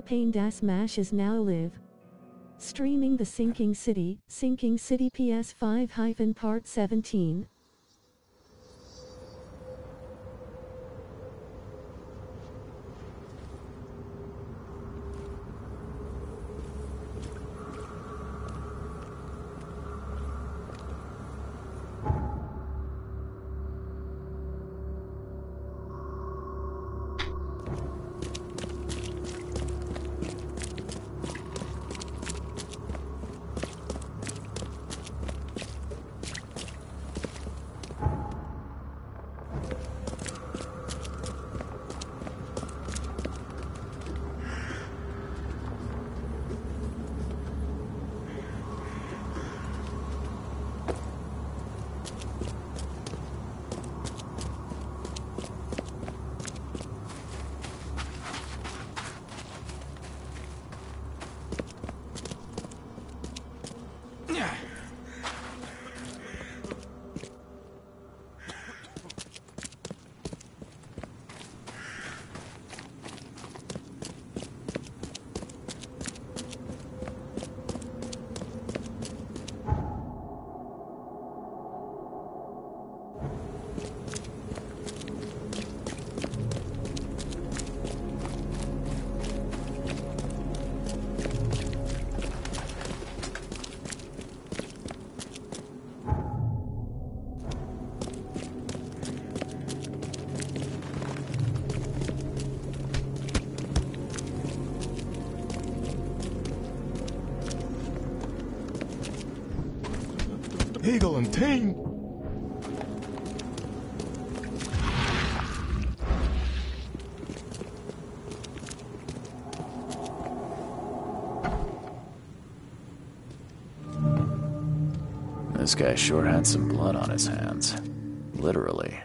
Pain das Mash is now live. Streaming The Sinking City PS5 Part 17. Eagle and Tain. This guy sure had some blood on his hands. Literally.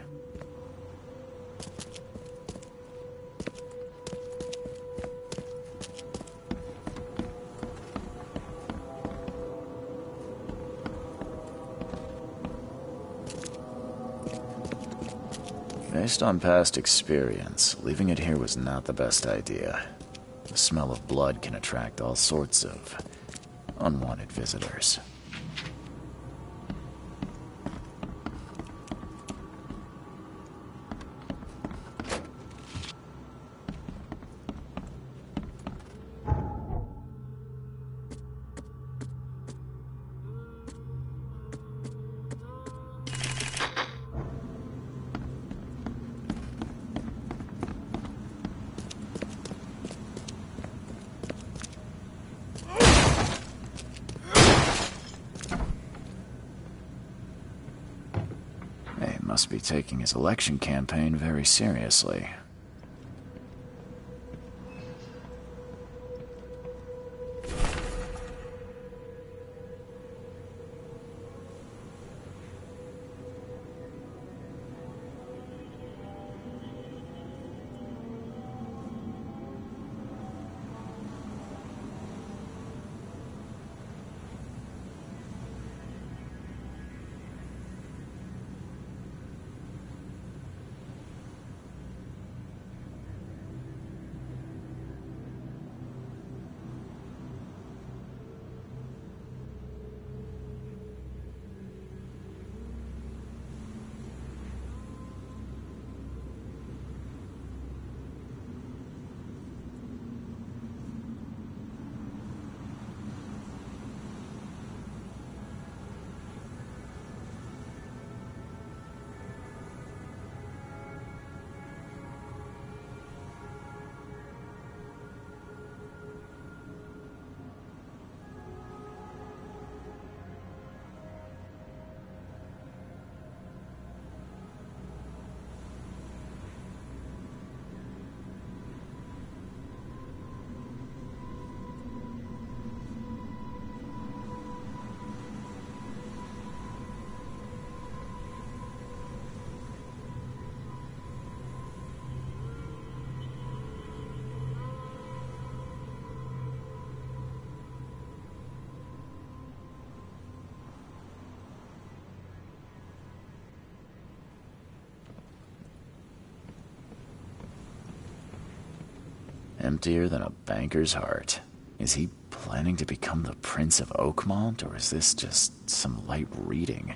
Based on past experience, leaving it here was not the best idea. The smell of blood can attract all sorts of unwanted visitors. He must be taking his election campaign very seriously. Emptier than a banker's heart. Is he planning to become the Prince of Oakmont, or is this just some light reading?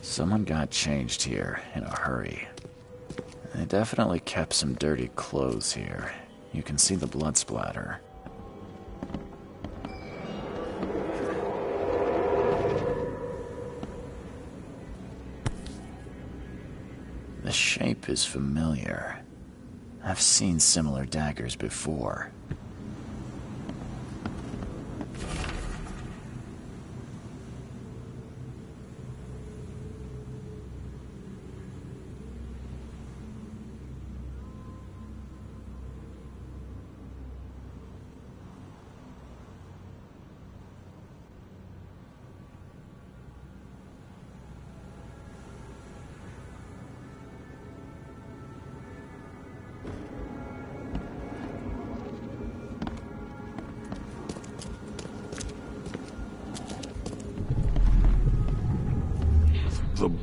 Someone got changed here in a hurry. They definitely kept some dirty clothes here. You can see the blood splatter. The shape is familiar. I've seen similar daggers before.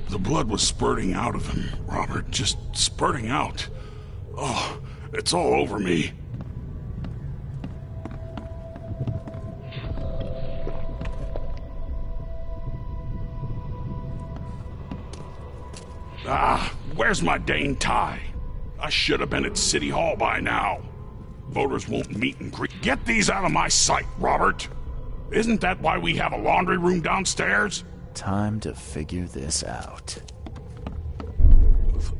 The blood was spurting out of him, Robert. Just spurting out. Oh, it's all over me. Ah, where's my dang tie? I should have been at City Hall by now. Voters won't meet and greet. Get these out of my sight, Robert. Isn't that why we have a laundry room downstairs? Time to figure this out.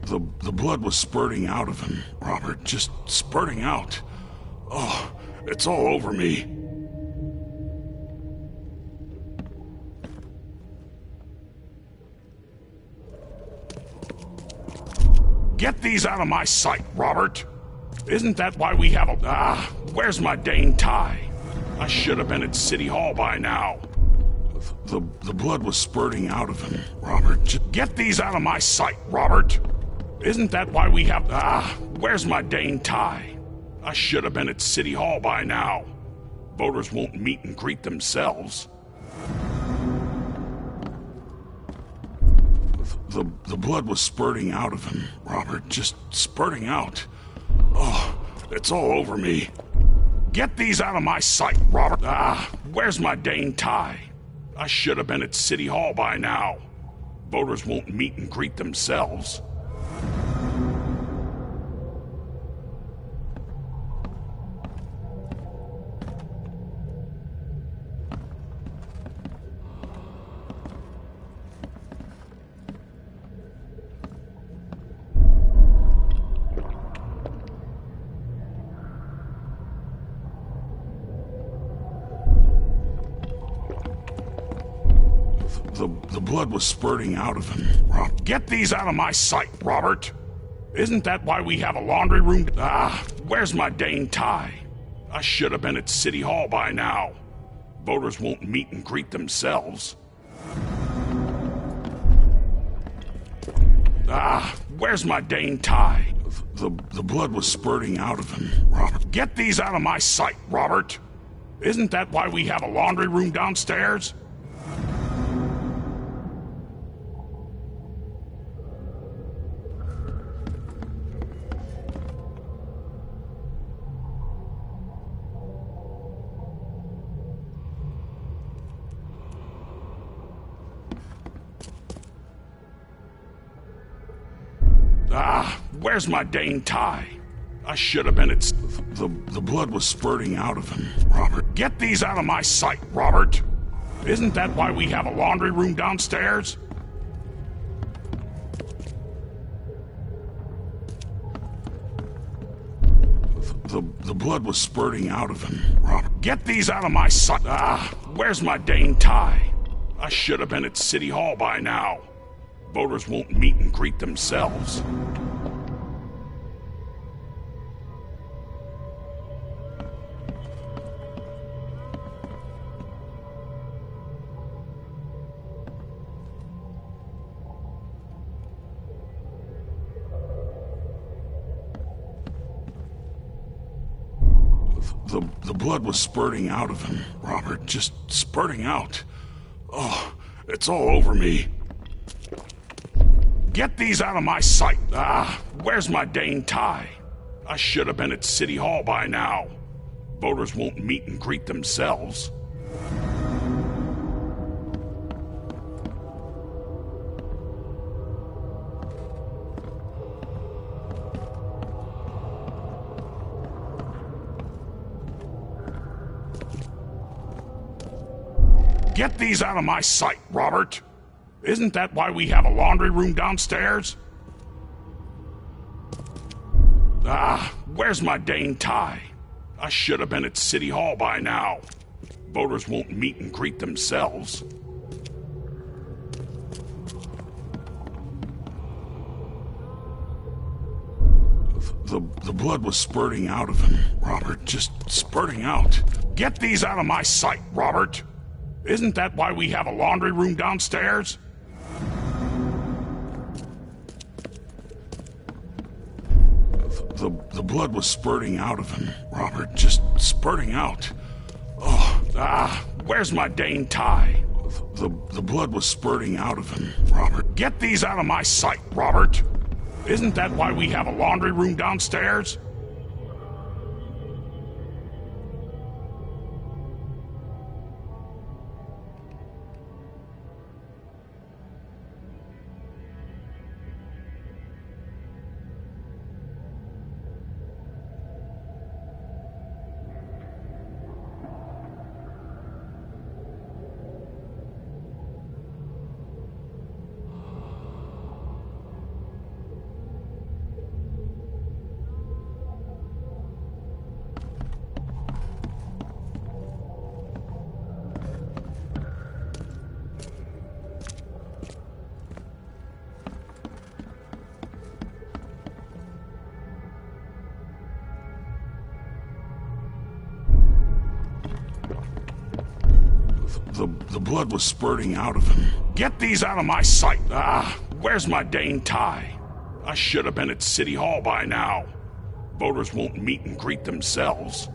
The blood was spurting out of him, Robert. Just spurting out. Oh, it's all over me. Get these out of my sight, Robert. Isn't that why we have a... Ah, where's my dang tie? I should have been at City Hall by now. The blood was spurting out of him, Robert. Just get these out of my sight, Robert. Isn't that why we have... Ah, where's my dang tie? I should have been at City Hall by now. Voters won't meet and greet themselves. The blood was spurting out of him, Robert. Just spurting out. Oh, it's all over me. Get these out of my sight, Robert. Ah, where's my dang tie? I should have been at City Hall by now. Voters won't meet and greet themselves. The blood was spurting out of him, Rob. Get these out of my sight, Robert. Isn't that why we have a laundry room? Ah, where's my dang tie? I should have been at City Hall by now. Voters won't meet and greet themselves. Ah, where's my dang tie? The blood was spurting out of him, Robert. Get these out of my sight, Robert. Isn't that why we have a laundry room downstairs? Where's my dang tie? I should have been at... The blood was spurting out of him, Robert. Get these out of my sight, Robert! Isn't that why we have a laundry room downstairs? The blood was spurting out of him, Robert. Get these out of my sight! Where's my dang tie? I should have been at City Hall by now. Voters won't meet and greet themselves. The blood was spurting out of him, Robert. Just spurting out. Oh, it's all over me. Get these out of my sight! Where's my dang tie? I should have been at City Hall by now. Voters won't meet and greet themselves. Get these out of my sight, Robert! Isn't that why we have a laundry room downstairs? Where's my dang tie? I should have been at City Hall by now. Voters won't meet and greet themselves. The blood was spurting out of him, Robert. Just spurting out. Get these out of my sight, Robert! Isn't that why we have a laundry room downstairs? The blood was spurting out of him, Robert. Just spurting out. Oh, where's my dang tie? The blood was spurting out of him, Robert. Get these out of my sight, Robert! Isn't that why we have a laundry room downstairs? The blood was spurting out of him. Get these out of my sight! Where's my dang tie? I should have been at City Hall by now. Voters won't meet and greet themselves.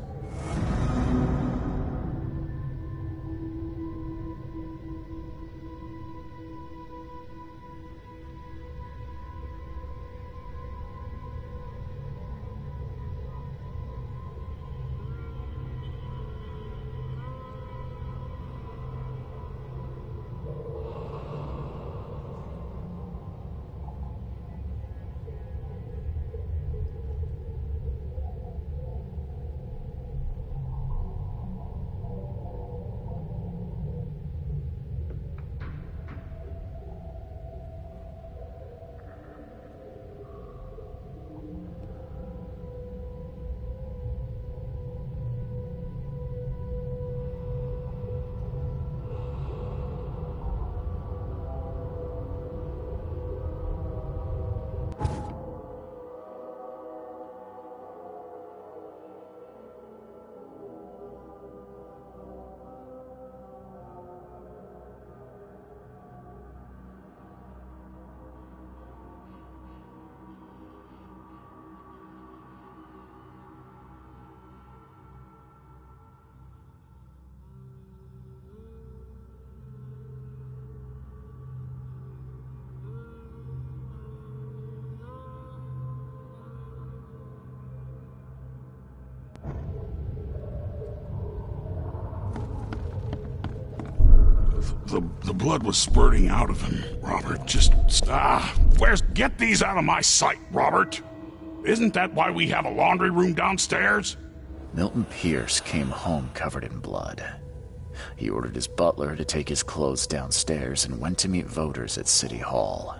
The blood was spurting out of him, Robert. Get these out of my sight, Robert! Isn't that why we have a laundry room downstairs? Milton Pierce came home covered in blood. He ordered his butler to take his clothes downstairs and went to meet voters at City Hall.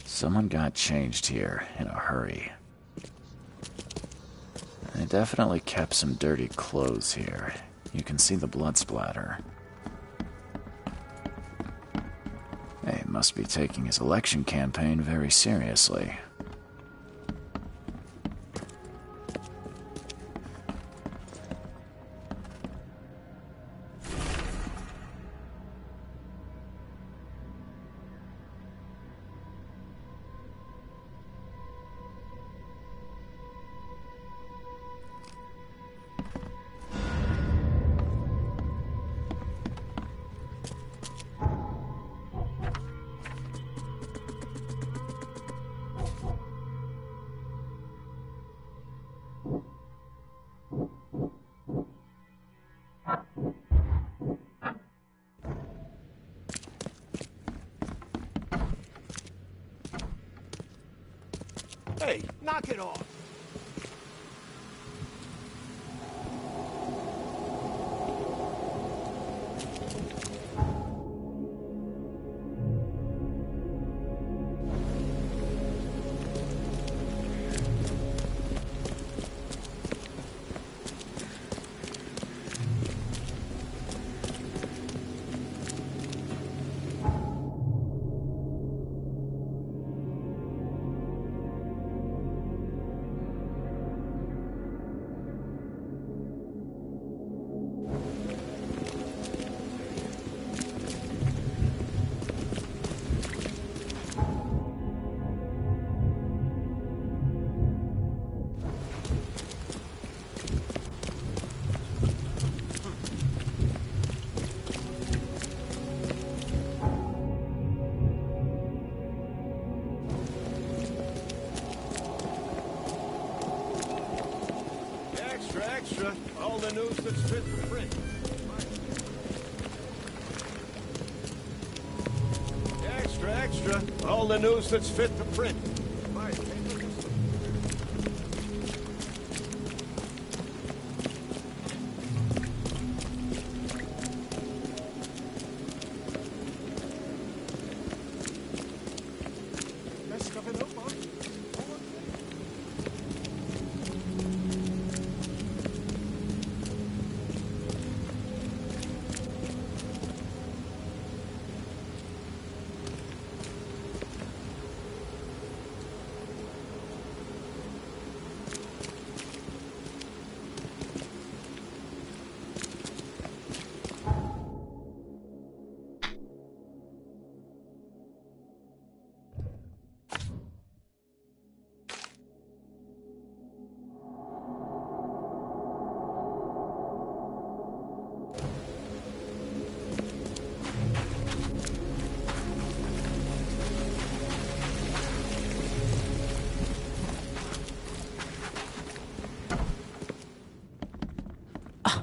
Someone got changed here in a hurry. They definitely kept some dirty clothes here. You can see the blood splatter. He must be taking his election campaign very seriously. Hey, knock it off. Extra, all the news that's fit for print. Extra, all the news that's fit to print.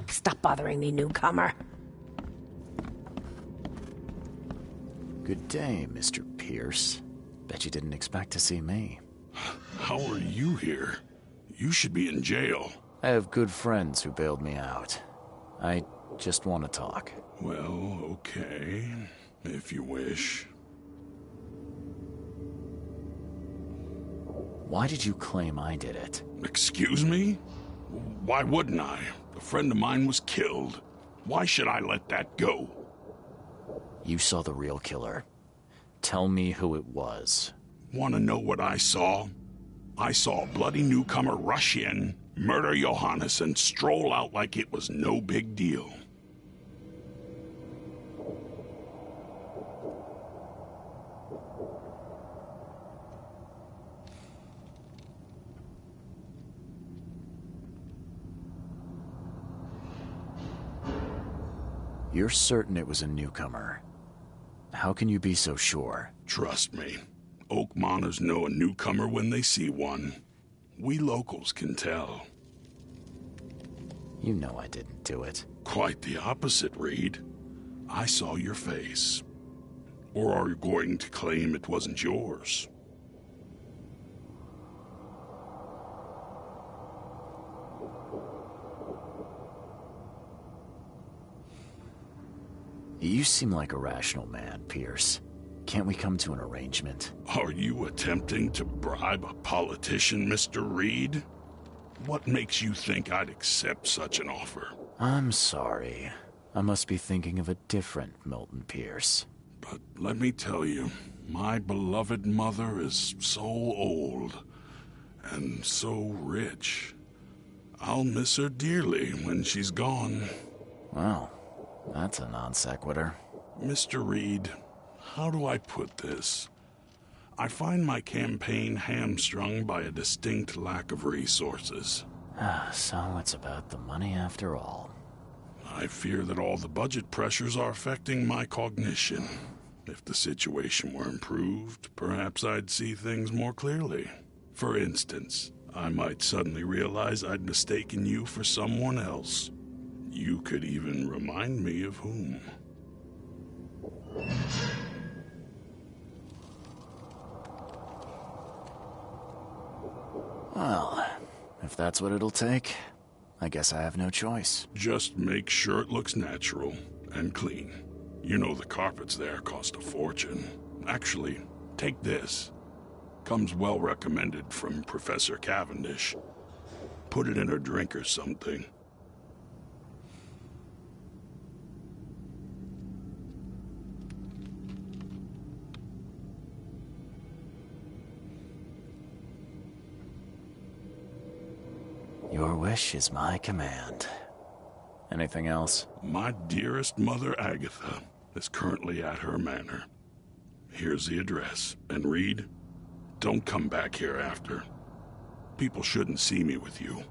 Stop bothering me, newcomer. Good day, Mr. Pierce. Bet you didn't expect to see me. How are you here? You should be in jail. I have good friends who bailed me out. I just want to talk. Well, okay, if you wish. Why did you claim I did it? Excuse me? Why wouldn't I? A friend of mine was killed. Why should I let that go? You saw the real killer. Tell me who it was. Want to know what I saw? I saw a bloody newcomer rush in, murder Johannes, and stroll out like it was no big deal. You're certain it was a newcomer? How can you be so sure? Trust me, Oakmoners know a newcomer when they see one. We locals can tell. You know I didn't do it. Quite the opposite, Reed. I saw your face. Or are you going to claim it wasn't yours? You seem like a rational man, Pierce. Can't we come to an arrangement? Are you attempting to bribe a politician, Mr. Reed? What makes you think I'd accept such an offer? I'm sorry. I must be thinking of a different Milton Pierce. But let me tell you, my beloved mother is so old and so rich. I'll miss her dearly when she's gone. Well, that's a non sequitur. Mr. Reed, how do I put this? I find my campaign hamstrung by a distinct lack of resources. So it's about the money after all. I fear that all the budget pressures are affecting my cognition. If the situation were improved, perhaps I'd see things more clearly. For instance, I might suddenly realize I'd mistaken you for someone else. You could even remind me of whom. Well, if that's what it'll take, I guess I have no choice. Just make sure it looks natural and clean. You know the carpets there cost a fortune. Actually, take this. Comes well recommended from Professor Cavendish. Put it in her drink or something. Your wish is my command. Anything else? My dearest mother, Agatha, is currently at her manor. Here's the address. And Reed, don't come back here after. People shouldn't see me with you.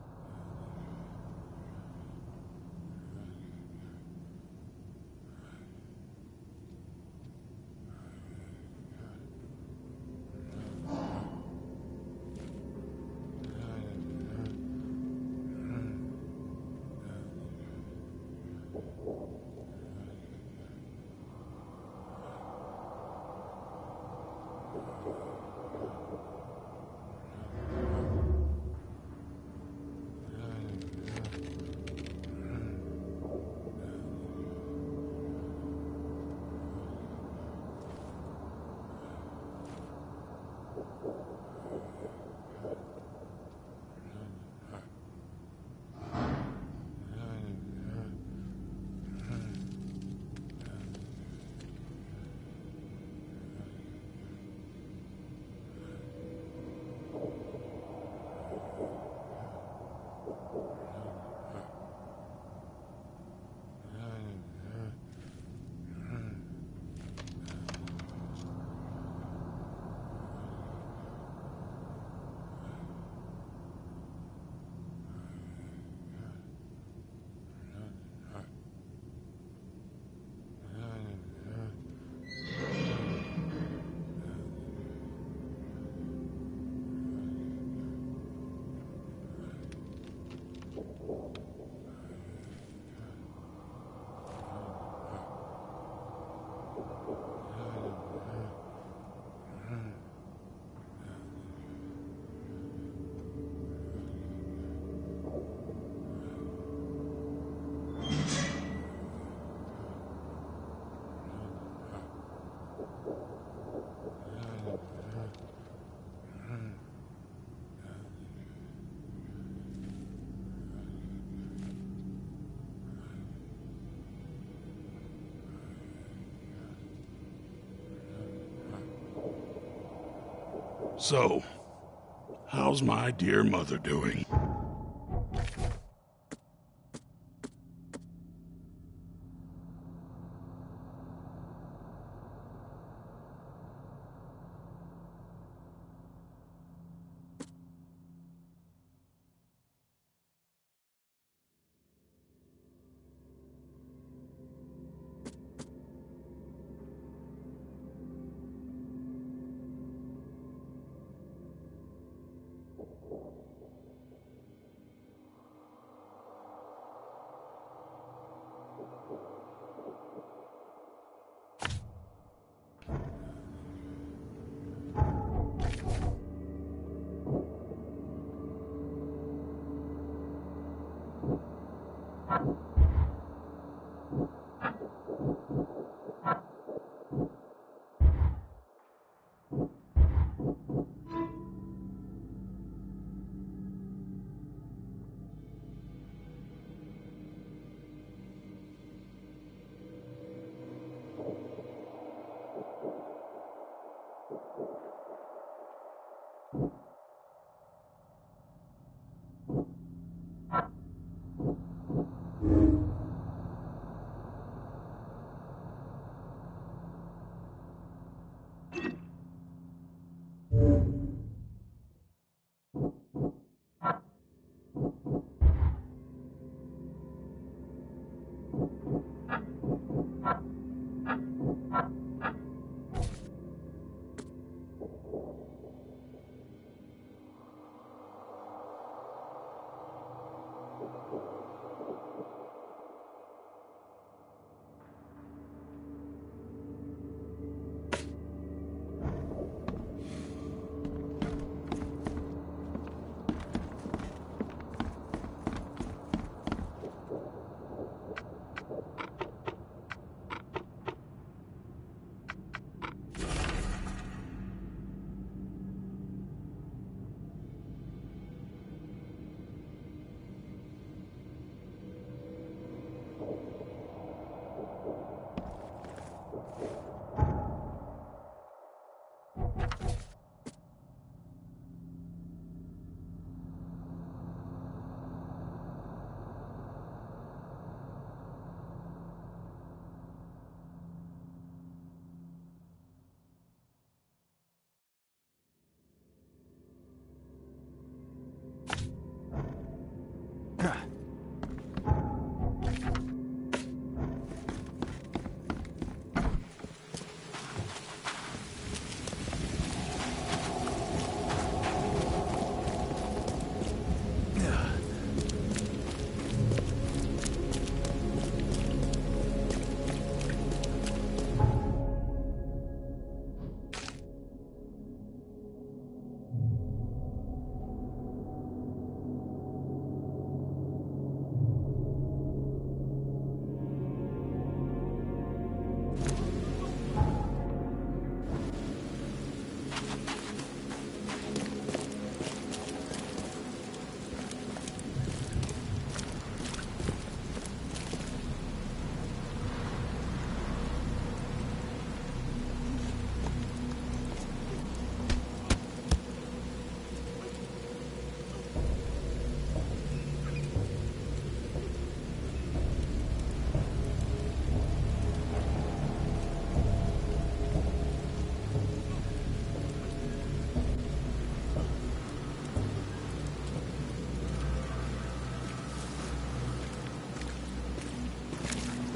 So, How's my dear mother doing?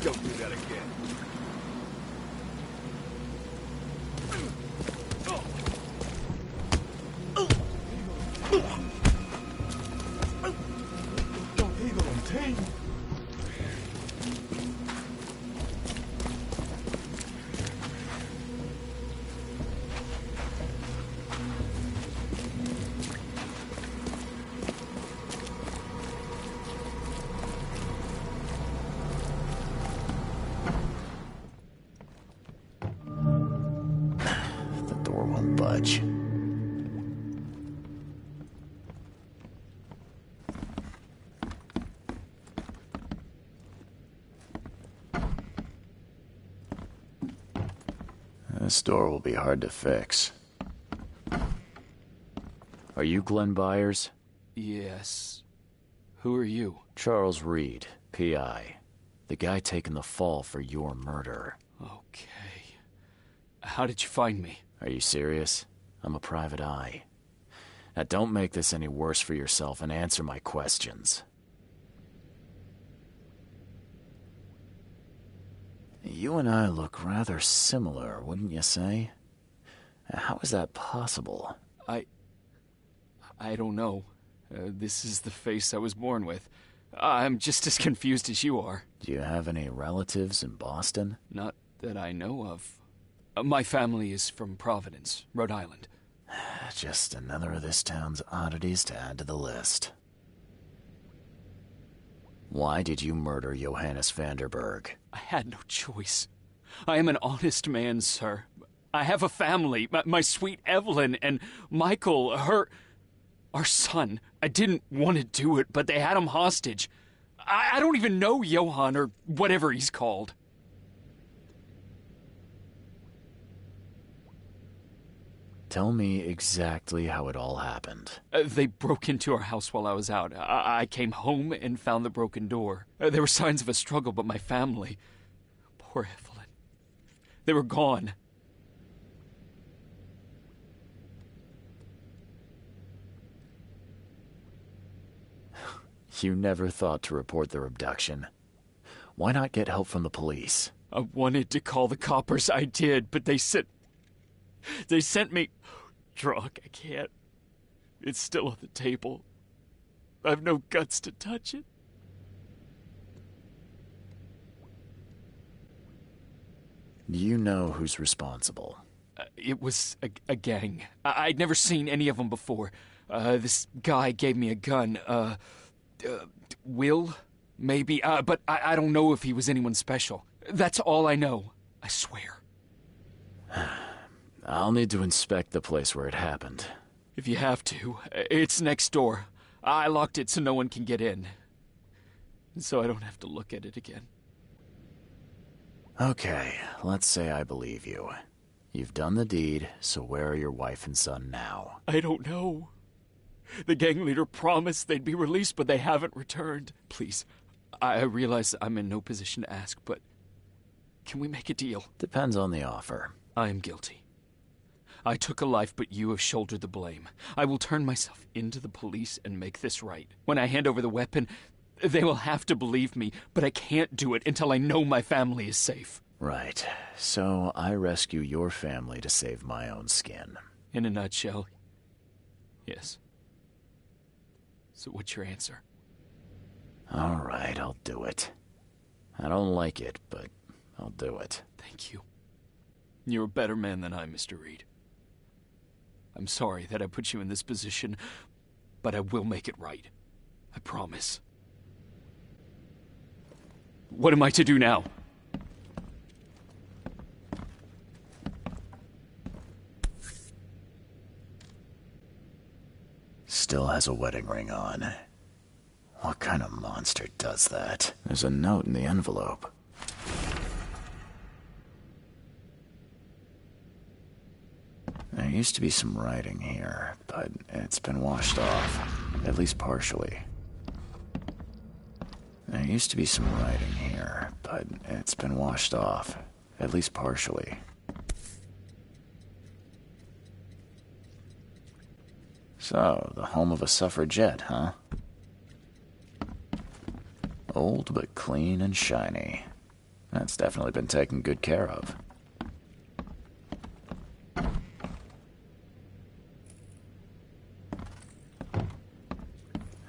Don't do that again. The door won't budge. This door will be hard to fix. Are you Glenn Byers? Yes. Who are you? Charles Reed, P.I. The guy taking the fall for your murder. Okay. How did you find me? Are you serious? I'm a private eye. Now don't make this any worse for yourself and answer my questions. You and I look rather similar, wouldn't you say? How is that possible? I don't know. This is the face I was born with. I'm just as confused as you are. Do you have any relatives in Boston? Not that I know of. My family is from Providence, Rhode Island. Just another of this town's oddities to add to the list. Why did you murder Johannes Vanderberg? I had no choice. I am an honest man, sir. I have a family. My sweet Evelyn and Michael, our son. I didn't want to do it, but they had him hostage. I don't even know Johann or whatever he's called. Tell me exactly how it all happened. They broke into our house while I was out. I came home and found the broken door. There were signs of a struggle, but my family... Poor Evelyn. They were gone. You never thought to report their abduction. Why not get help from the police? I wanted to call the coppers, I did, but they sent me drunk. I can't. It's still on the table. I've no guts to touch it. Do you know who's responsible? It was a gang. I'd never seen any of them before. This guy gave me a gun. Will? Maybe. But I don't know if he was anyone special. That's all I know. I swear. I'll need to inspect the place where it happened. If you have to. It's next door. I locked it so no one can get in. So I don't have to look at it again. Okay, let's say I believe you. You've done the deed, so where are your wife and son now? I don't know. The gang leader promised they'd be released, but they haven't returned. Please, I realize I'm in no position to ask, but can we make a deal? Depends on the offer. I am guilty. I took a life, but you have shouldered the blame. I will turn myself into the police and make this right. When I hand over the weapon, they will have to believe me, but I can't do it until I know my family is safe. Right. So I rescue your family to save my own skin. In a nutshell, yes. So what's your answer? All right, I'll do it. I don't like it, but I'll do it. Thank you. You're a better man than I, Mr. Reed. I'm sorry that I put you in this position, but I will make it right. I promise. What am I to do now? Still has a wedding ring on. What kind of monster does that? There's a note in the envelope. There used to be some writing here, but it's been washed off, at least partially. There used to be some writing here, but it's been washed off, at least partially. So, the home of a suffragette, huh? Old but clean and shiny. That's definitely been taken good care of.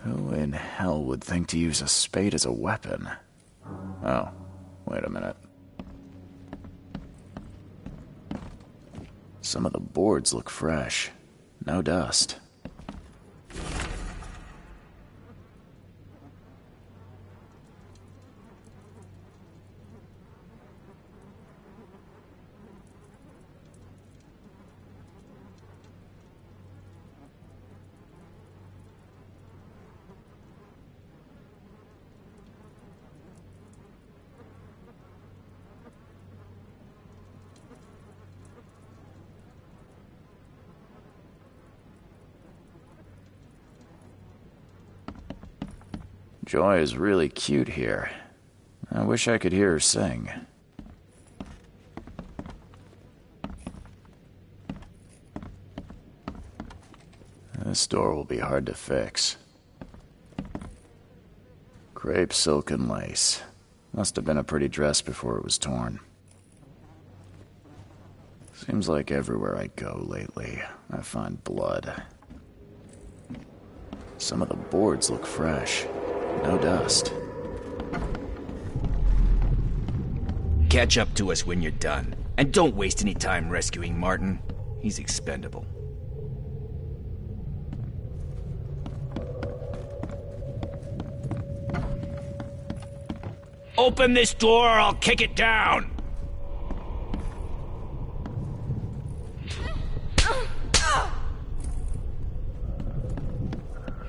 Who in hell would think to use a spade as a weapon? Oh, wait a minute. Some of the boards look fresh. No dust. Joy is really cute here. I wish I could hear her sing. This door will be hard to fix. Crepe, silk, and lace. Must have been a pretty dress before it was torn. Seems like everywhere I go lately, I find blood. Some of the boards look fresh. No dust. Catch up to us when you're done. And don't waste any time rescuing Martin. He's expendable. Open this door or I'll kick it down!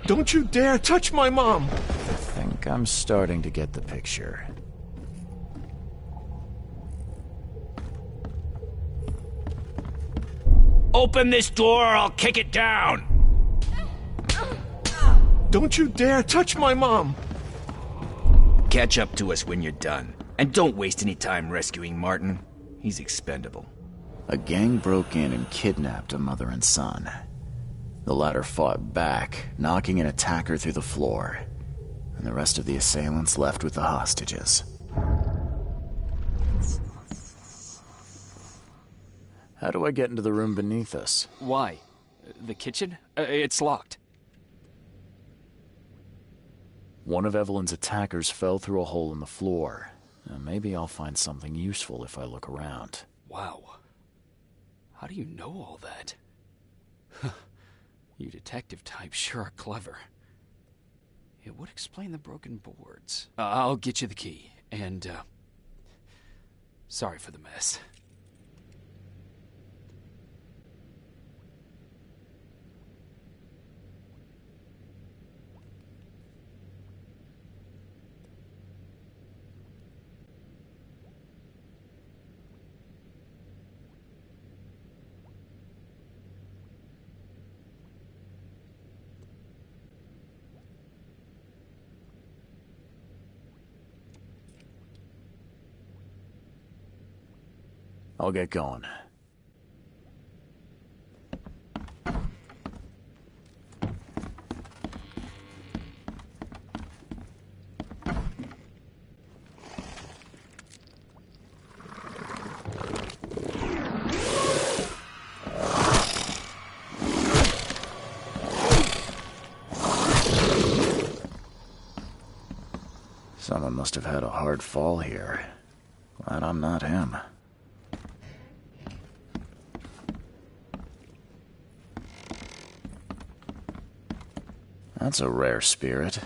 Don't you dare touch my mom! I think I'm starting to get the picture. Open this door or I'll kick it down! Don't you dare touch my mom! Catch up to us when you're done. And don't waste any time rescuing Martin. He's expendable. A gang broke in and kidnapped a mother and son. The latter fought back, knocking an attacker through the floor, and the rest of the assailants left with the hostages. How do I get into the room beneath us? Why? The kitchen? It's locked. One of Evelyn's attackers fell through a hole in the floor. Maybe I'll find something useful if I look around. Wow. How do you know all that? You detective types sure are clever. It would explain the broken boards. I'll get you the key, and, sorry for the mess. I'll get going. Someone must have had a hard fall here. Glad I'm not him. That's a rare spirit.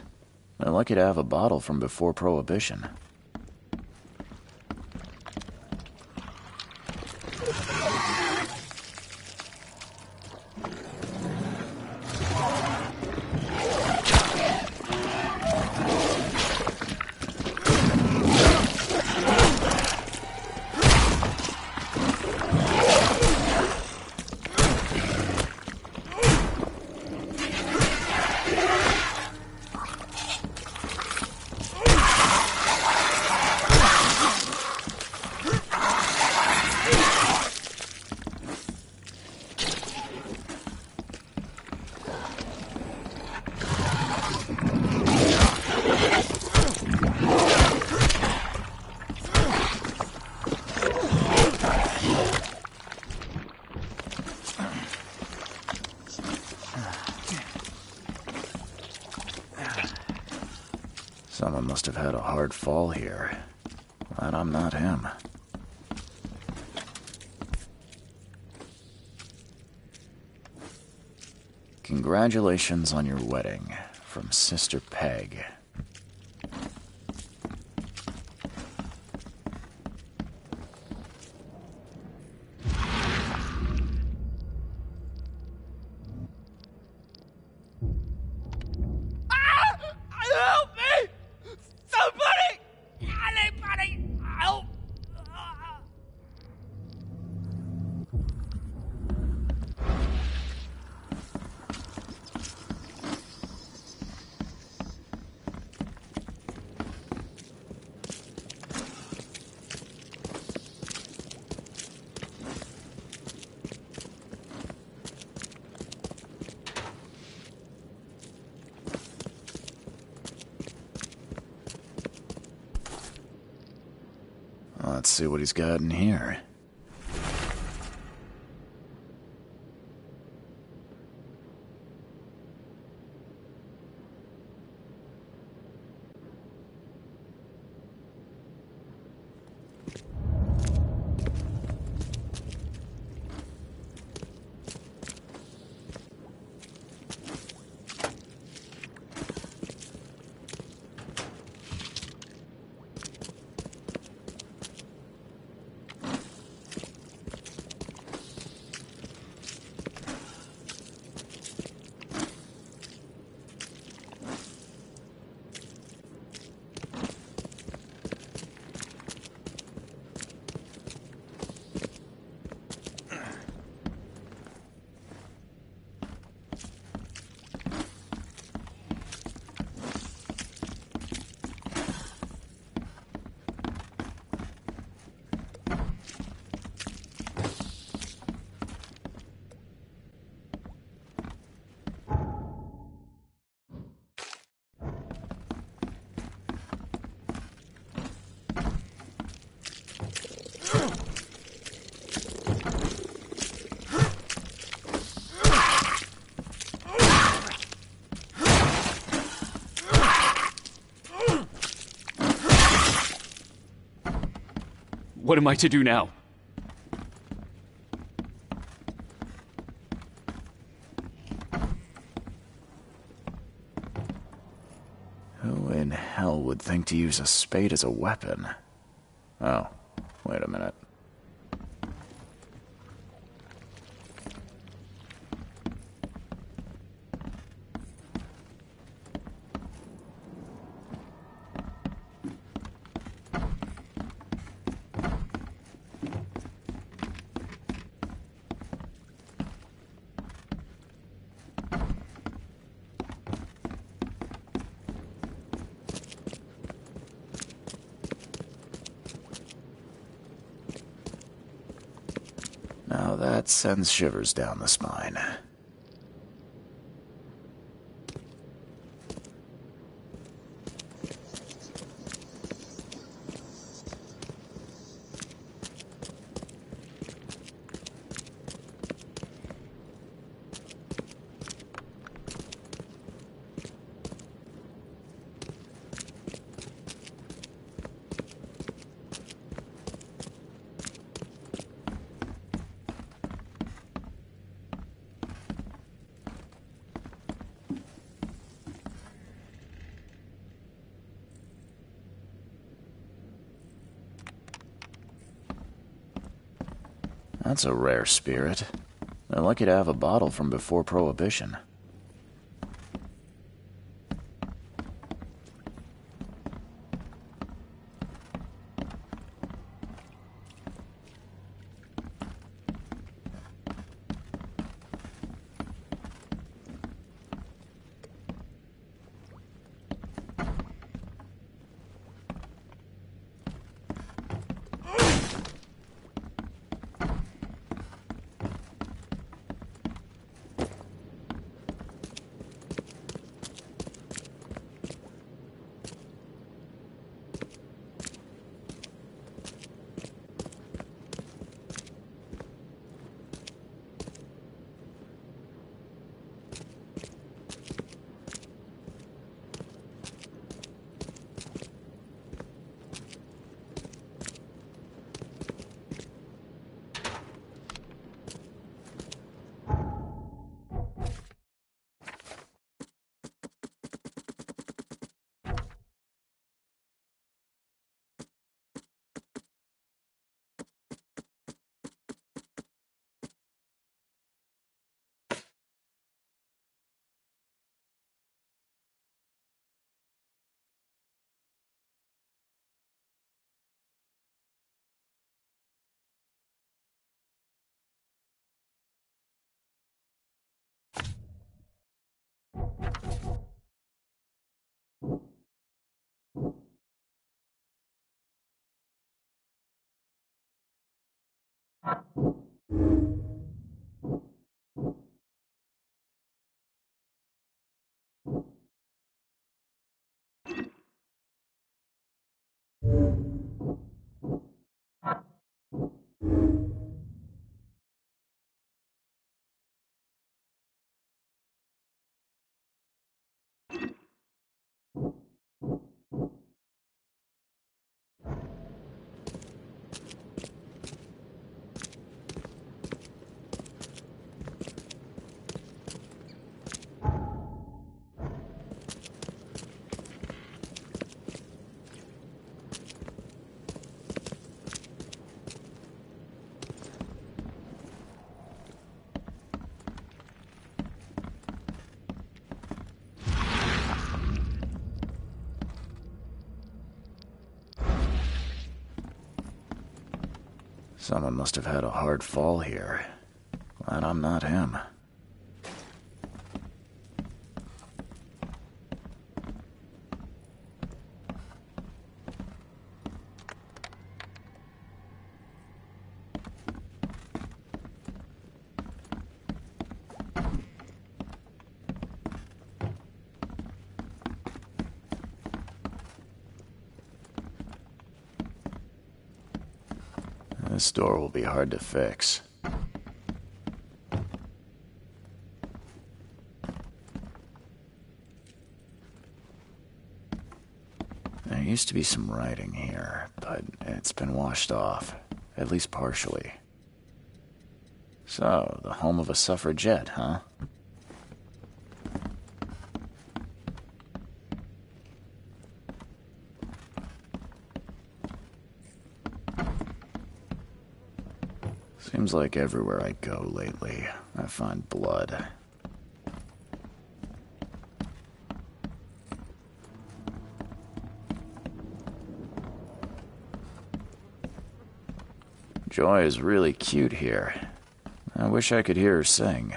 They're lucky to have a bottle from before Prohibition. Someone must have had a hard fall here. Glad I'm not him. Congratulations on your wedding, from Sister Peg. Help me! Somebody! Anybody! Help! Let's see what he's got in here. What am I to do now? Who in hell would think to use a spade as a weapon? Oh, wait a minute. Now that sends shivers down the spine. That's a rare spirit. They're lucky to have a bottle from before Prohibition. Someone must have had a hard fall here. Glad I'm not him. This door will be hard to fix. There used to be some writing here, but it's been washed off, at least partially. So, the home of a suffragette, huh? Seems like everywhere I go lately, I find blood. Joy is really cute here. I wish I could hear her sing.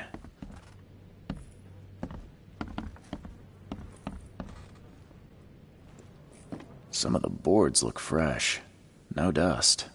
Some of the boards look fresh. No dust.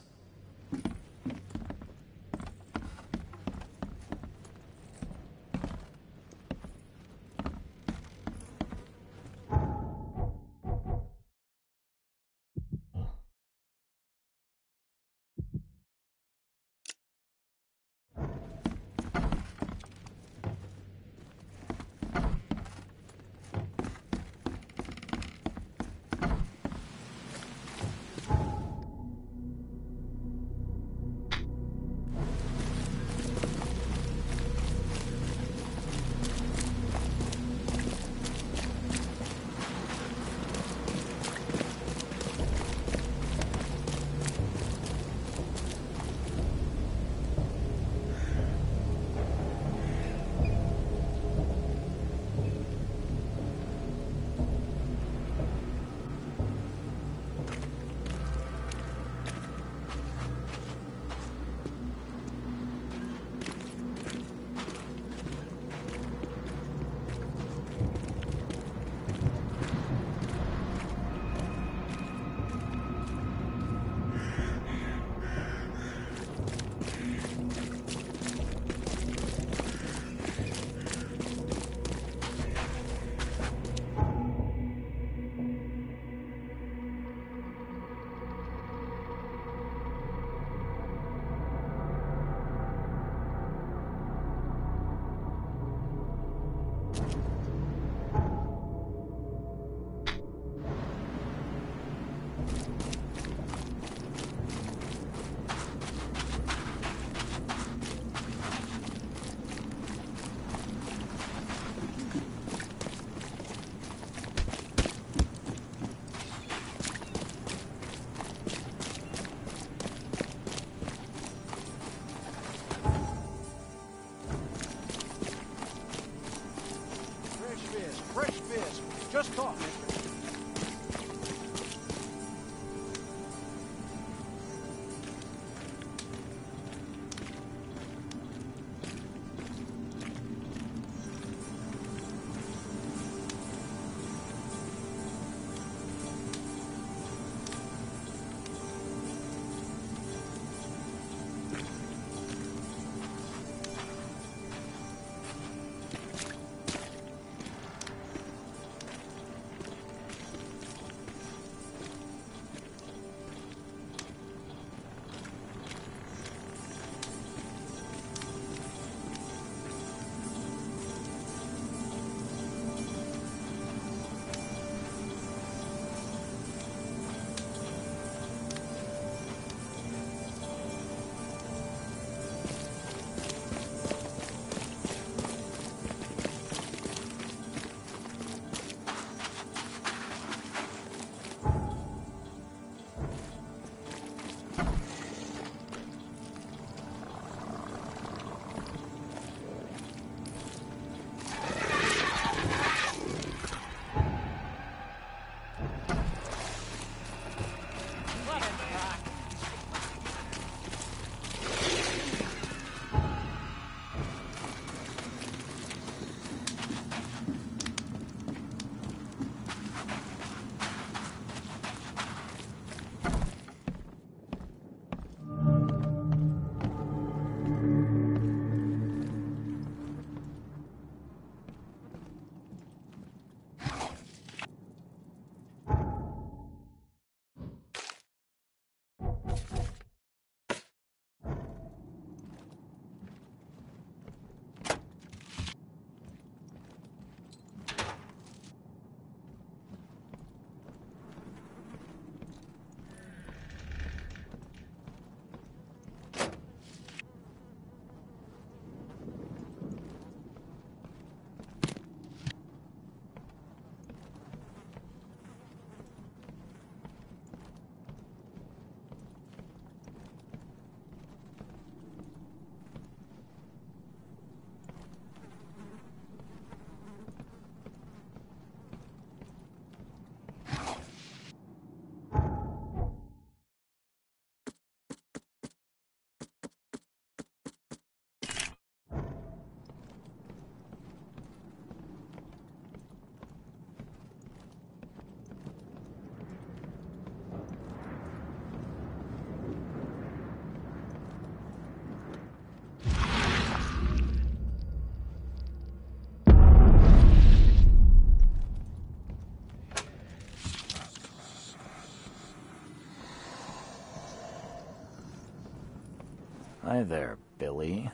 Hi there, Billy.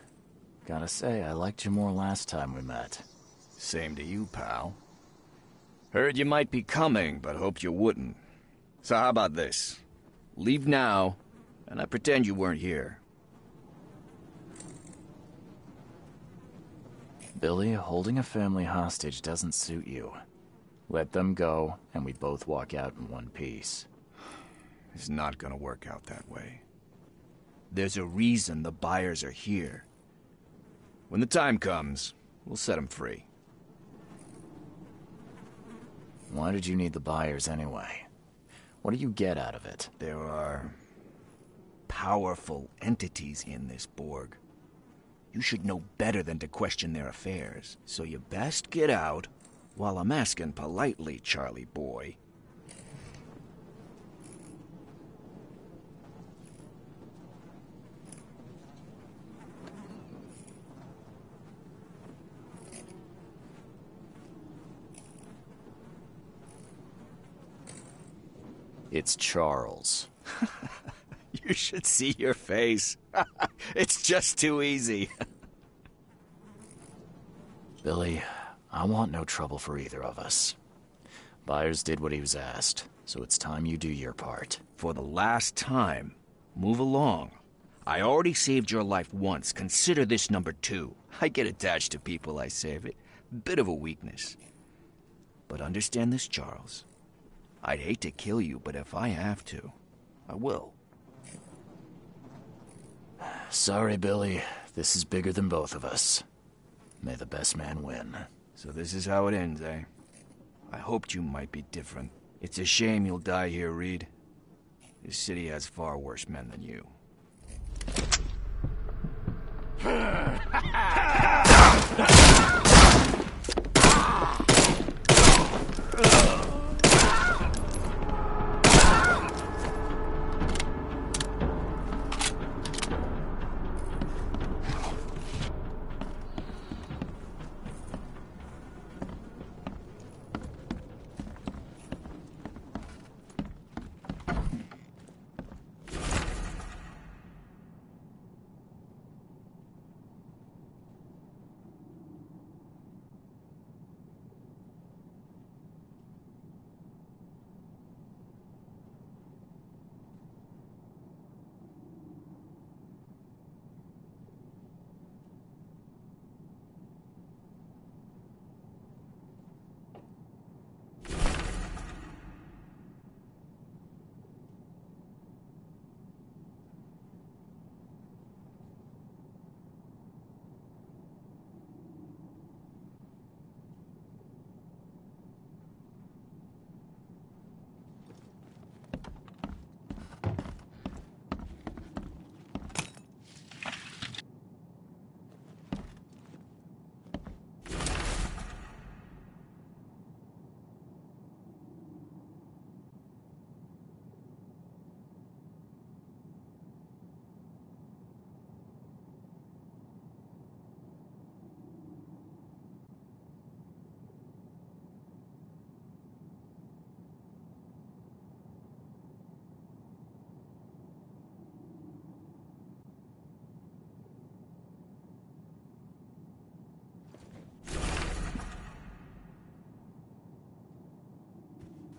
Gotta say, I liked you more last time we met. Same to you, pal. Heard you might be coming, but hoped you wouldn't. So how about this? Leave now, and I pretend you weren't here. Billy, holding a family hostage doesn't suit you. Let them go, and we both walk out in one piece. It's not gonna work out that way. There's a reason the buyers are here. When the time comes, we'll set them free. Why did you need the buyers anyway? What do you get out of it? There are powerful entities in this Borg. You should know better than to question their affairs, so you best get out while I'm asking politely, Charlie boy. It's Charles. You should see your face. It's just too easy. Billy, I want no trouble for either of us. Byers did what he was asked, so it's time you do your part. For the last time, move along. I already saved your life once. Consider this number 2. I get attached to people I save. It bit of a weakness. But understand this, Charles. I'd hate to kill you, but if I have to, I will. Sorry, Billy. This is bigger than both of us. May the best man win. So this is how it ends, eh? I hoped you might be different. It's a shame you'll die here, Reed. This city has far worse men than you.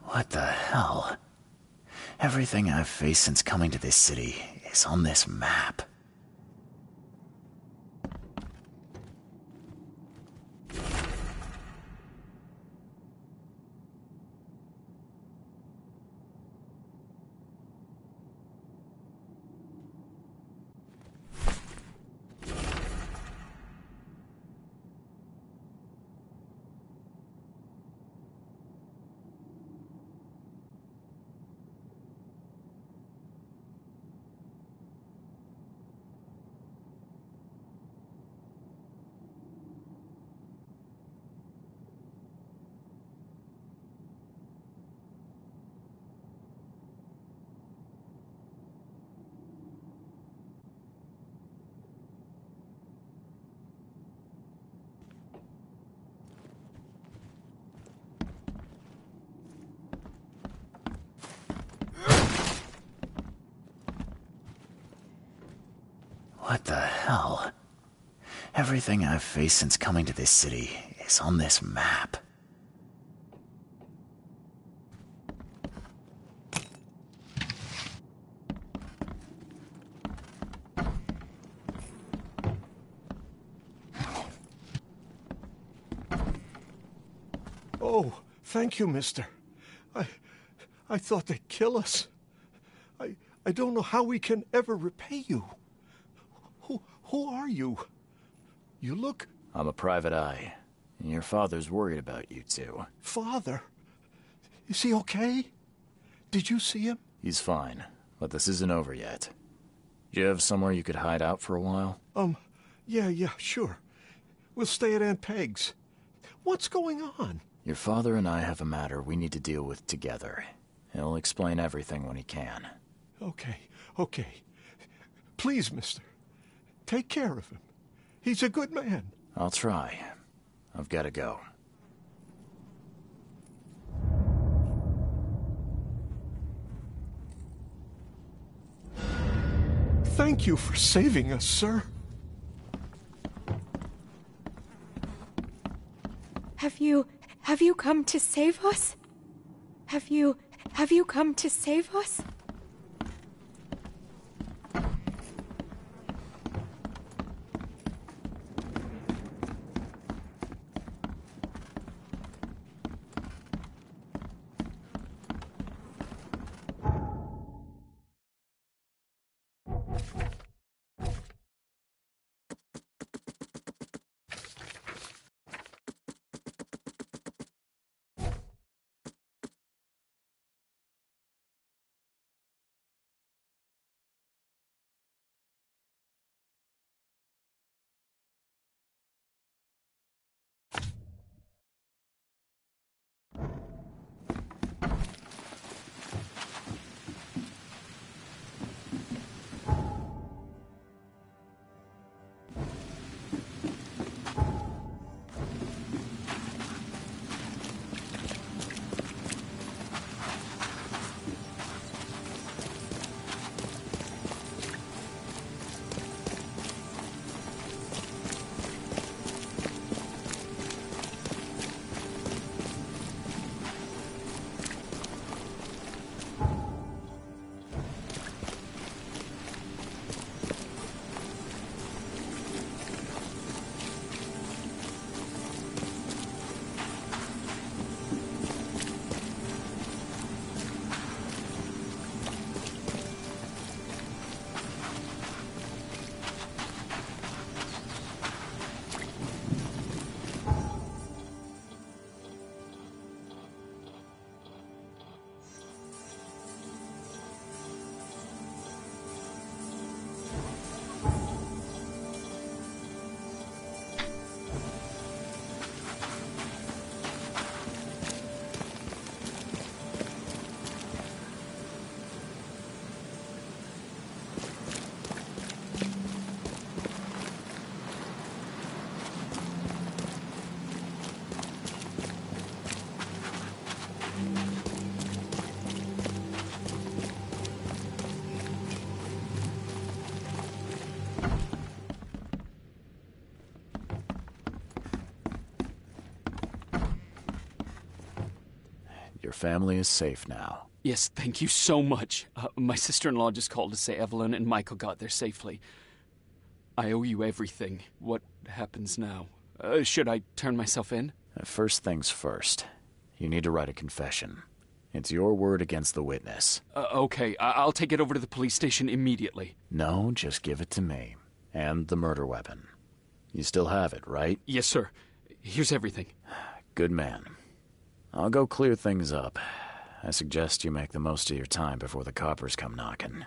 What the hell? Everything I've faced since coming to this city is on this map. What the hell? Everything I've faced since coming to this city is on this map. Oh, thank you, mister. I thought they'd kill us. I don't know how we can ever repay you. Who are you? You look... I'm a private eye. And your father's worried about you two. Father? Is he okay? Did you see him? He's fine, but this isn't over yet. Do you have somewhere you could hide out for a while? Yeah, sure. We'll stay at Aunt Peg's. What's going on? Your father and I have a matter we need to deal with together. He'll explain everything when he can. Okay. Please, mister. Take care of him. He's a good man. I'll try. I've got to go. Thank you for saving us, sir. Have you come to save us? Have you come to save us? Your family is safe now. Yes, thank you so much. My sister-in-law just called to say Evelyn and Michael got there safely. I owe you everything. What happens now? Should I turn myself in? First things first. You need to write a confession. It's your word against the witness. Okay, I'll take it over to the police station immediately. No, just give it to me. And the murder weapon. You still have it, right? Yes, sir. Here's everything. Good man. I'll go clear things up. I suggest you make the most of your time before the coppers come knocking.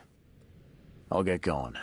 I'll get going.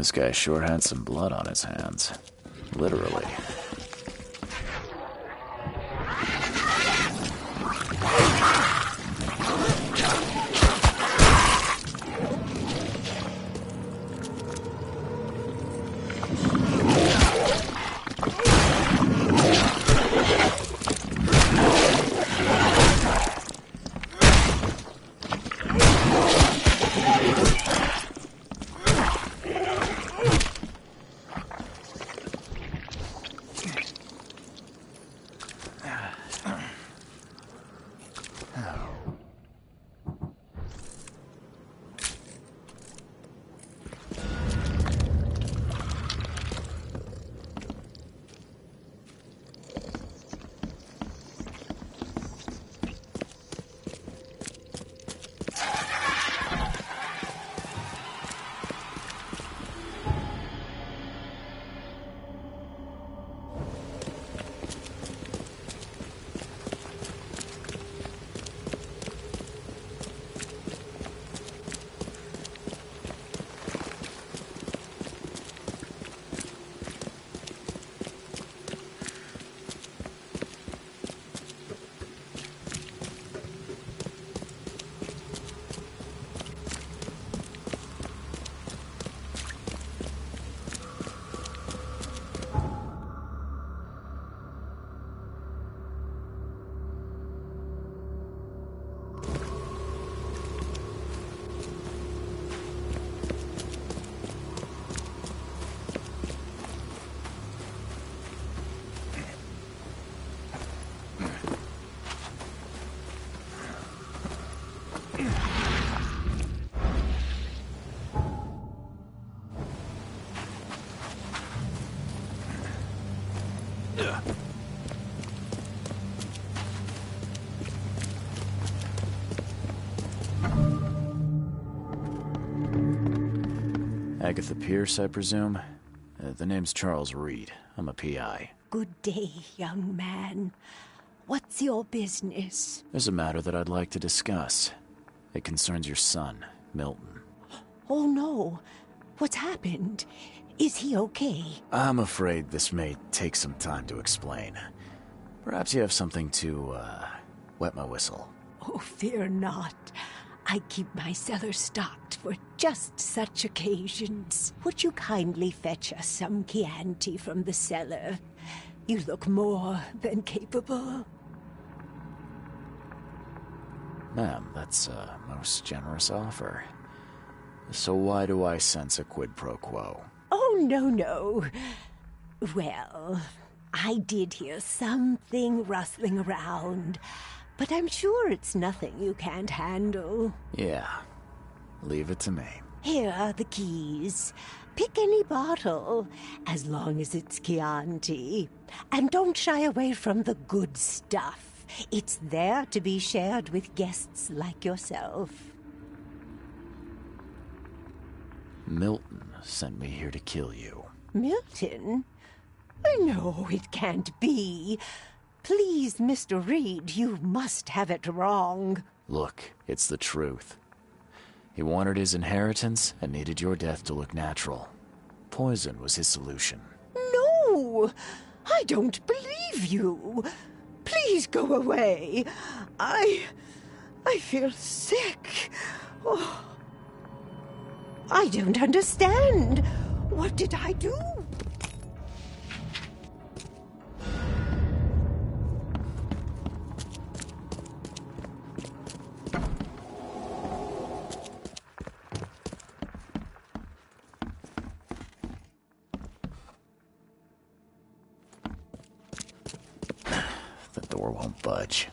This guy sure had some blood on his hands. Literally. Agatha Pierce, I presume? The name's Charles Reed. I'm a PI. Good day, young man. What's your business? There's a matter that I'd like to discuss. It concerns your son, Milton. Oh, no. What's happened? Is he okay? I'm afraid this may take some time to explain. Perhaps you have something to, wet my whistle. Oh, fear not. I keep my cellar stocked for just such occasions. Would you kindly fetch us some Chianti from the cellar? You look more than capable. Ma'am, that's a most generous offer. So why do I sense a quid pro quo? Oh, no. Well, I did hear something rustling around, but I'm sure it's nothing you can't handle. Yeah, leave it to me. Here are the keys. Pick any bottle, as long as it's Chianti. And don't shy away from the good stuff. It's there to be shared with guests like yourself. Milton sent me here to kill you. Milton? No, it can't be. Please, Mr. Reed, you must have it wrong. Look, it's the truth. He wanted his inheritance and needed your death to look natural. Poison was his solution. No! I don't believe you. Please go away. I feel sick. Oh. I don't understand. What did I do? The door won't budge.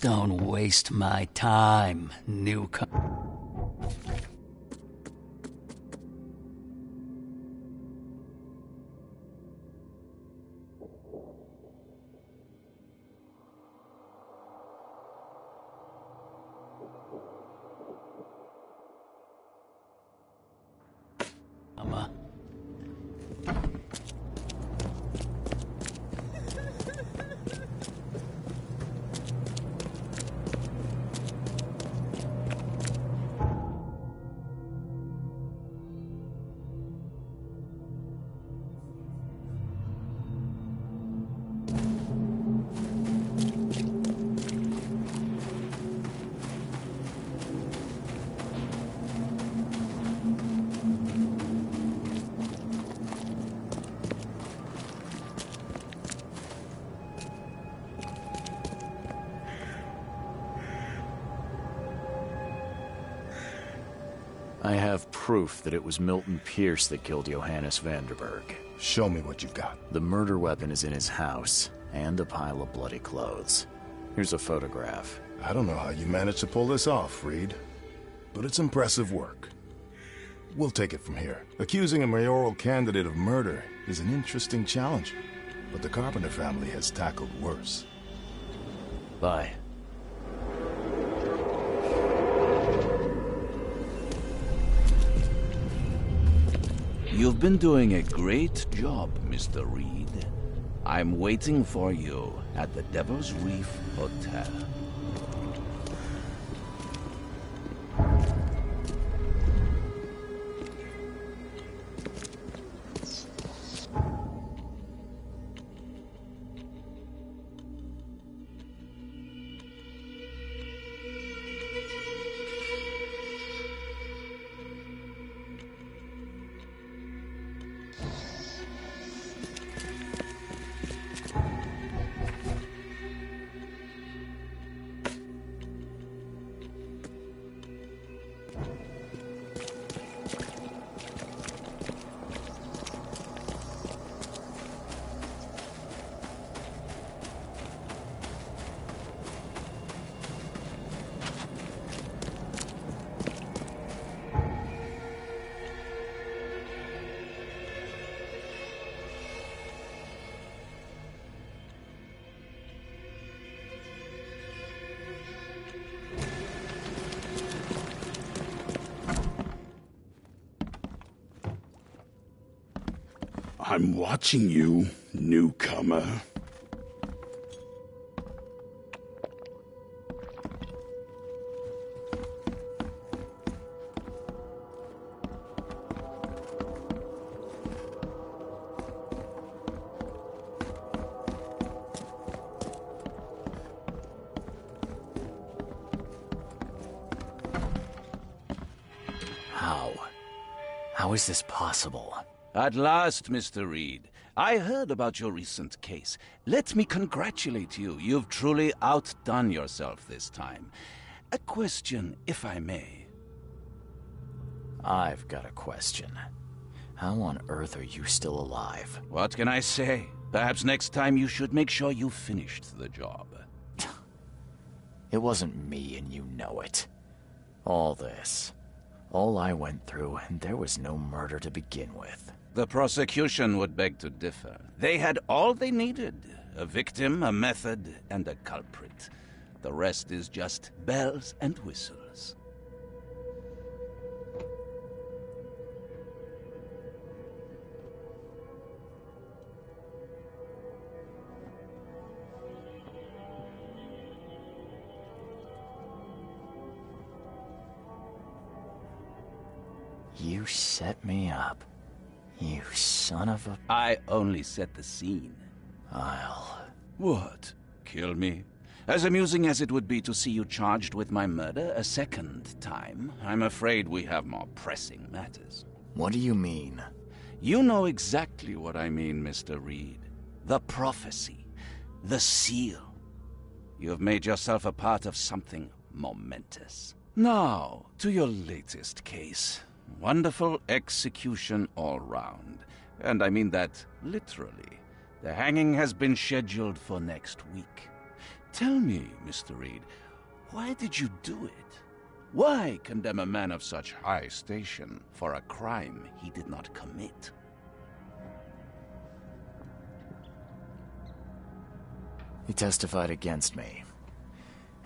Don't waste my time, newcomer. I have proof that it was Milton Pierce that killed Johannes Vanderberg. Show me what you've got. The murder weapon is in his house, and a pile of bloody clothes. Here's a photograph. I don't know how you managed to pull this off, Reed, but it's impressive work. We'll take it from here. Accusing a mayoral candidate of murder is an interesting challenge, but the Carpenter family has tackled worse. Bye. You've been doing a great job, Mr. Reed. I'm waiting for you at the Devil's Reef Hotel. I'm watching you, newcomer. How is this possible? At last, Mr. Reed. I heard about your recent case. Let me congratulate you. You've truly outdone yourself this time. A question, if I may. I've got a question. How on earth are you still alive? What can I say? Perhaps next time you should make sure you finished the job. It wasn't me, and you know it. All I went through, and there was no murder to begin with. The prosecution would beg to differ. They had all they needed. A victim, a method, and a culprit. The rest is just bells and whistles. You set me up. You son of a... I only set the scene. What? Kill me? As amusing as it would be to see you charged with my murder a second time, I'm afraid we have more pressing matters. What do you mean? You know exactly what I mean, Mr. Reed. The prophecy. The seal. You have made yourself a part of something momentous. Now, to your latest case. Wonderful execution all round. And I mean that literally. The hanging has been scheduled for next week. Tell me, Mr. Reed, why did you do it? Why condemn a man of such high station for a crime he did not commit? He testified against me,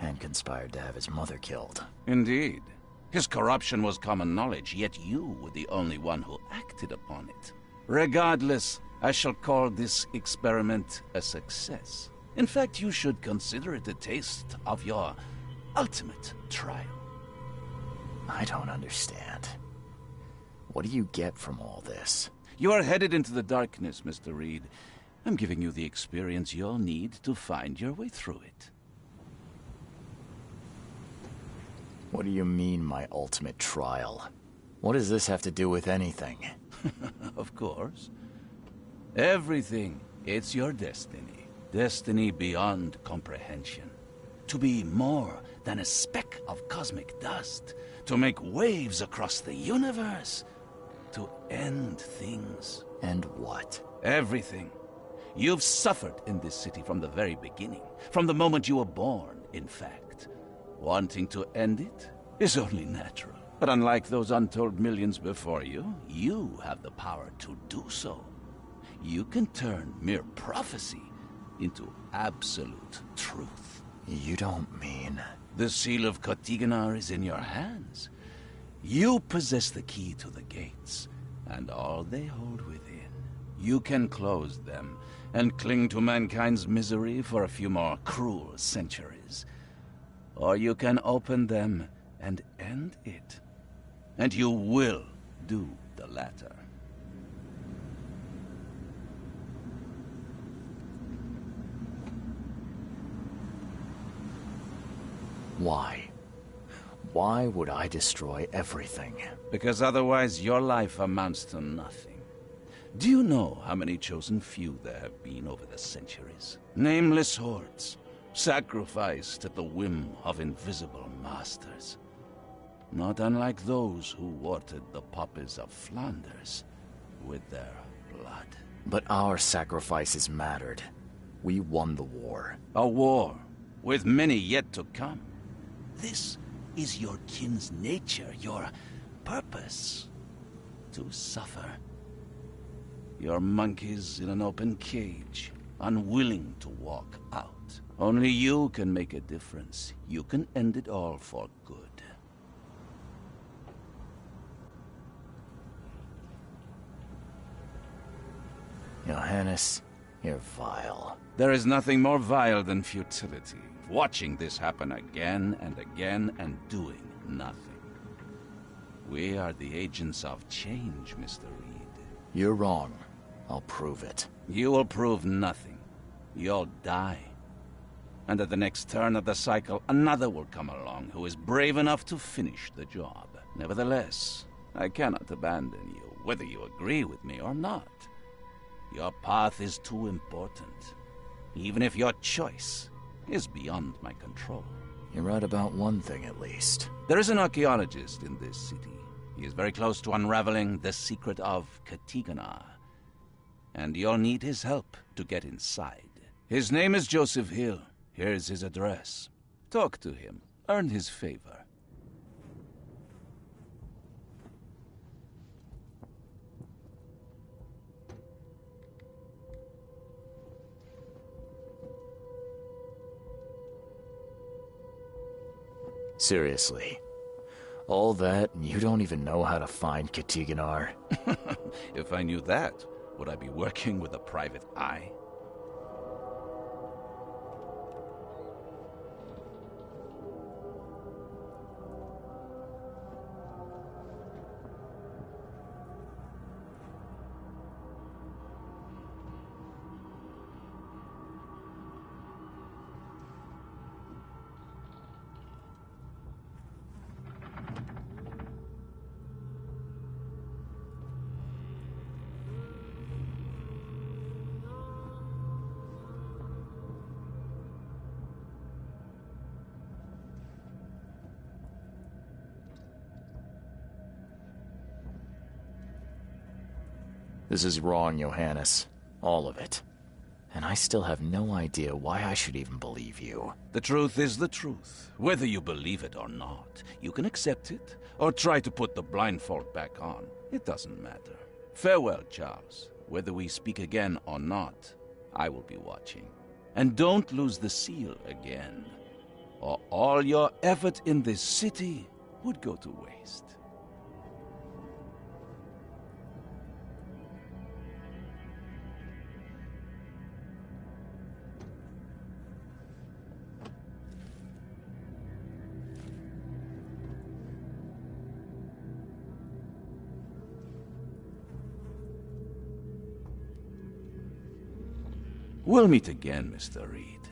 and conspired to have his mother killed. Indeed. His corruption was common knowledge, yet you were the only one who acted upon it. Regardless, I shall call this experiment a success. In fact, you should consider it a taste of your ultimate trial. I don't understand. What do you get from all this? You are headed into the darkness, Mr. Reed. I'm giving you the experience you'll need to find your way through it. What do you mean, my ultimate trial? What does this have to do with anything? Of course. Everything. It's your destiny. Destiny beyond comprehension. To be more than a speck of cosmic dust. To make waves across the universe. To end things. And what? Everything. You've suffered in this city from the very beginning. From the moment you were born, in fact. Wanting to end it is only natural. But unlike those untold millions before you, you have the power to do so. You can turn mere prophecy into absolute truth. You don't mean... The seal of Kotiganar is in your hands. You possess the key to the gates, and all they hold within. You can close them, and cling to mankind's misery for a few more cruel centuries. Or you can open them and end it. And you will do the latter. Why? Why would I destroy everything? Because otherwise your life amounts to nothing. Do you know how many chosen few there have been over the centuries? Nameless hordes, sacrificed at the whim of invisible masters. Not unlike those who watered the poppies of Flanders with their blood. But our sacrifices mattered. We won the war. A war, with many yet to come. This is your kin's nature, your purpose. To suffer. Your monkeys in an open cage, unwilling to walk out. Only you can make a difference. You can end it all for good. Johannes. You're vile. There is nothing more vile than futility. Watching this happen again and again and doing nothing. We are the agents of change, Mr. Reed. You're wrong. I'll prove it. You will prove nothing. You'll die. And at the next turn of the cycle, another will come along who is brave enough to finish the job. Nevertheless, I cannot abandon you, whether you agree with me or not. Your path is too important, even if your choice is beyond my control. You're right about one thing, at least. There is an archaeologist in this city. He is very close to unraveling the secret of Katigana, and you'll need his help to get inside. His name is Joseph Hill. Here's his address. Talk to him. Earn his favor. Seriously. All that, and you don't even know how to find Katiganar? If I knew that, would I be working with a private eye? This is wrong, Johannes. All of it. And I still have no idea why I should even believe you. The truth is the truth, whether you believe it or not. You can accept it, or try to put the blindfold back on. It doesn't matter. Farewell, Charles. Whether we speak again or not, I will be watching. And don't lose the seal again, or all your effort in this city would go to waste. We'll meet again, Mr. Reed.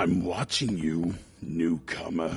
I'm watching you, newcomer.